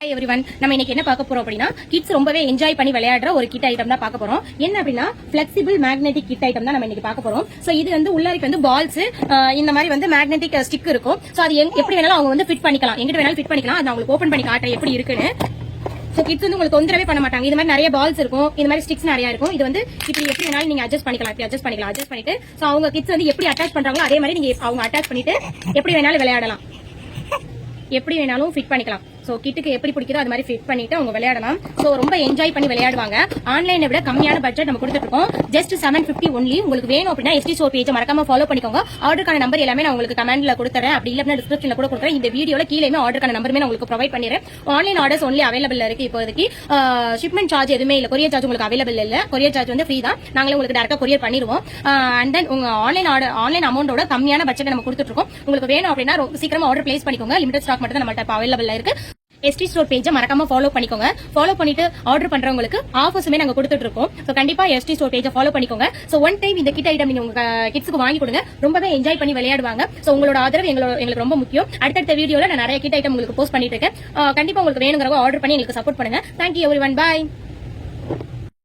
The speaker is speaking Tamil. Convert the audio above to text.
Hi everyone, நம்ம இன்னைக்கு என்ன பார்க்க போறோம் அப்படினா கிட்ஸ் ரொம்பவே என்ஜாய் பண்ணி விளையாடுற ஒரு கிட் ஐட்டம் தான் பார்க்க போறோம். என்ன அப்படினா ஃபிளெக்சிபிள் மேக்னெட்டிக் கிட் ஐட்டம் தான் நம்ம இன்னைக்கு பார்க்க போறோம். சோ இது வந்து உள்ளாரிக்கு வந்து பால்ஸ் இந்த மாதிரி வந்து மேக்னெட்டிக் ஸ்டிக் இருக்கும். சோ அது எப்படி வேணாலும் அவங்க வந்து ஃபிட் பண்ணிக்கலாம். எங்கிட்ட வேணாலும் ஃபிட் பண்ணிக்கலாம். அது உங்களுக்கு ஓபன் பண்ணி காட்டுறேன் எப்படி இருக்குன்னு. சோ கிட்ஸ் வந்து உங்களுக்கு தொந்தரவே பண்ண மாட்டாங்க. இந்த மாதிரி நிறைய பால்ஸ் இருக்கும். இந்த மாதிரி ஸ்டிக்ஸ் நிறைய இருக்கும். இது வந்து இப்படி எப்படி வேணாலும் நீங்க அட்ஜஸ்ட் பண்ணிக்கலாம். இப்படி அட்ஜஸ்ட் பண்ணிட்டு சோ அவங்க கிட்ஸ் வந்து எப்படி அட்டாச் பண்றாங்களோ அதே மாதிரி நீங்க அவங்க அட்டாச் பண்ணிட்டு எப்படி வேணாலும் விளையாடலாம். எப்படி வேணாலும் ஃபிட் பண்ணிக்கலாம். சோ கிட்டுக்கு எப்படி பிடிக்குதோ அது மாதிரி ஃபிட் பண்ணிட்டு அவங்க விளையாடலாம். சோ ரொம்ப என்ஜாய் பண்ணி விளையாடுவாங்க. ஆன்லைனை விட கம்மியான பட்ஜெட் நம்ம கொடுத்துட்டு இருக்கோம். Just 750 only. உங்களுக்கு வேணும் அப்படின்னா ST Store பேஜ் மறக்காம ஃபாலோ பண்ணிக்கோங்க. ஆர்டருக்கான நம்பர் எல்லாமே நான் உங்களுக்கு கமெண்ட்ல கொடுத்துறேன். அப்படி இல்லைன்னா டிஸ்கிரிப்ஷன்ல கூட கொடுத்துறேன். இந்த வீடியோல கீழே ஆர்டருக்கான நம்பருமே நான் உங்களுக்கு ப்ரொவைட் பண்ணிடுறேன். ஆன்லைன் ஆர்டர்ஸ் ஒன்லி அவைலபிள் இருக்கு. இப்போதைக்கு ஷிப்மெண்ட் சார்ஜ் எதுவுமே இல்ல. கொரியர் சார்ஜ் உங்களுக்கு அவைலபிள் இல்ல. கொரியர் சார்ஜ் வந்து ஃப்ரீ தான். நாங்களே உங்களுக்கு டேரக்டா கொரியர் பண்ணிடுவோம். அண்ட் தென் உங்க ஆன்லைன் அமௌண்டோட கம்மியான பட்ஜெட் நம்ம கொடுத்துட்டு இருக்கோம். உங்களுக்கு வேணும் அப்படின்னா சீக்கிரமா ஆர்டர் பிளேஸ் பண்ணிக்கோங்க. லிமிடெட் ஸ்டாக் மட்டும் தான் நம்மள்ட்ட அவைலபிள் இருக்கு. ST Store பேஜை மறக்காம ஃபாலோ பண்ணிக்கோங்க. ஃபாலோ பண்ணிட்டு ஆர்டர் பண்றவங்களுக்கு ஆஃபர்ஸுமே நாங்க கொடுத்துட்டு இருக்கோம். சோ கண்டிப்பா ST Store பேஜை ஃபாலோ பண்ணிக்கோங்க. சோ ஒன் டைம் இந்த கிட் ஐட்டம் நீங்க உங்க கிட்ஸ்க்கு வாங்கி கொடுங்க. ரொம்பவே என்ஜாய் பண்ணி விளையாடுவாங்க. சோ உங்களோட ஆதரவு எங்களுக்கு ரொம்ப முக்கியம். அடுத்த வீடியோல நான் நிறைய கிட் ஐட்டம் உங்களுக்கு போஸ்ட் பண்ணிட்டு இருக்கேன். கண்டிப்பா உங்களுக்கு வேணுங்கிறவங்க ஆர்டர் பண்ணி எங்களுக்கு சப்போர்ட் பண்ணுங்க. Thank you everyone. பை.